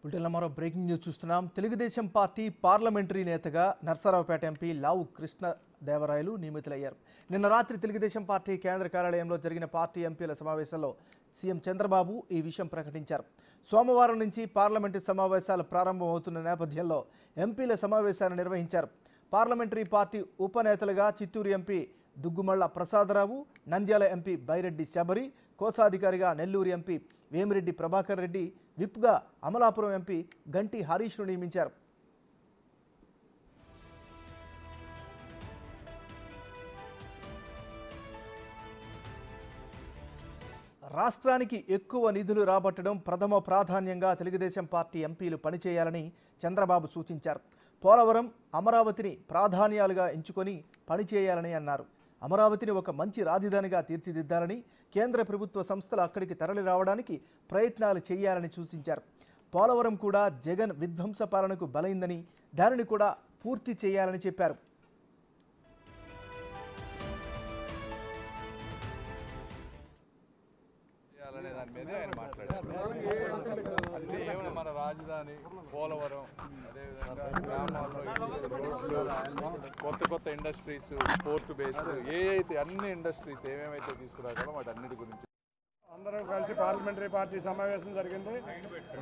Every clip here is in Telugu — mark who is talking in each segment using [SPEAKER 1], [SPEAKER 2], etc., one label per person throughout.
[SPEAKER 1] బులెటిన్లో మరో బ్రేకింగ్ న్యూస్ చూస్తున్నాం. తెలుగుదేశం పార్టీ పార్లమెంటరీ నేతగా నర్సరావుపేట ఎంపీ లావు కృష్ణదేవరాయలు నియమితులయ్యారు. నిన్న రాత్రి తెలుగుదేశం పార్టీ కేంద్ర కార్యాలయంలో జరిగిన పార్టీ ఎంపీల సమావేశంలో సీఎం చంద్రబాబు ఈ విషయం ప్రకటించారు. సోమవారం నుంచి పార్లమెంటు సమావేశాలు ప్రారంభమవుతున్న నేపథ్యంలో ఎంపీల సమావేశాన్ని నిర్వహించారు. పార్లమెంటరీ పార్టీ ఉపనేతలుగా చిత్తూరు ఎంపీ దుగ్గుమళ్ల ప్రసాదరావు, నంద్యాల ఎంపీ బైరెడ్డి శబరి, కోశాధికారిగా నెల్లూరు ఎంపీ వేమిరెడ్డి ప్రభాకర్ రెడ్డి, విప్గా అమలాపురం ఎంపీ గంటి హరీష్ను నియమించారు. రాష్ట్రానికి ఎక్కువ నిధులు రాబట్టడం ప్రథమ ప్రాధాన్యంగా తెలుగుదేశం పార్టీ ఎంపీలు పనిచేయాలని చంద్రబాబు సూచించారు. పోలవరం, అమరావతిని ప్రాధాన్యాలుగా ఎంచుకొని పనిచేయాలని అన్నారు. అమరావతిని ఒక మంచి రాజధానిగా తీర్చిదిద్దాలని, కేంద్ర ప్రభుత్వ సంస్థలు అక్కడికి తరలి రావడానికి ప్రయత్నాలు చేయాలని సూచించారు. పోలవరం కూడా జగన్ విధ్వంస పాలనకు బలైందని, దానిని కూడా పూర్తి చేయాలని చెప్పారు.
[SPEAKER 2] దాని మీదే ఆయన మాట్లాడారు. అంటే ఏమైనా మన రాజధాని పోలవరం, అదేవిధంగా గ్రామాల్లో కొత్త ఇండస్ట్రీస్, పోర్ట్ బేస్డ్ అయితే అన్ని ఇండస్ట్రీస్ ఏమేమైతే తీసుకురాగలం వాటి అన్నిటి గురించి
[SPEAKER 3] అందరం కలిసి పార్లమెంటరీ పార్టీ సమావేశం జరిగింది.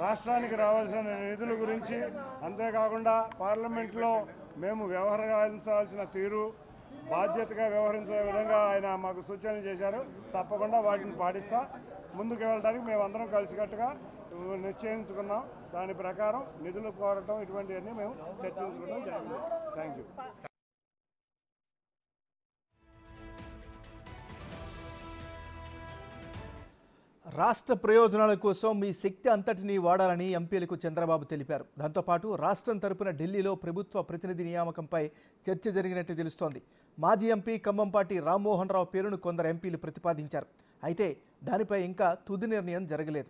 [SPEAKER 3] రాష్ట్రానికి రావాల్సిన నిధుల గురించి, అంతేకాకుండా పార్లమెంట్లో మేము వ్యవహరించాల్సిన తీరు, బాధ్యతగా వ్యవహరించే విధంగా ఆయన మాకు సూచనలు చేశారు. తప్పకుండా వాటిని పాటిస్తా ముందుకు వెళ్ళడానికి మేమందరం కలిసికట్టుగా నిశ్చయించుకున్నాం. దాని ప్రకారం నిధులు కోరటం ఇటువంటివన్నీ మేము చర్చించుకోవడం జరిగింది. Thank you.
[SPEAKER 1] రాష్ట్ర ప్రయోజనాల కోసం మీ శక్తి అంతటినీ వాడాలని ఎంపీలకు చంద్రబాబు తెలిపారు. దాంతోపాటు రాష్ట్రం తరపున ఢిల్లీలో ప్రభుత్వ ప్రతినిధి నియామకంపై చర్చ జరిగినట్టు తెలుస్తోంది. మాజీ ఎంపీ ఖమ్మంపాటి రామ్మోహన్ రావు పేరును కొందరు ఎంపీలు ప్రతిపాదించారు. అయితే దానిపై ఇంకా తుది నిర్ణయం జరగలేదు.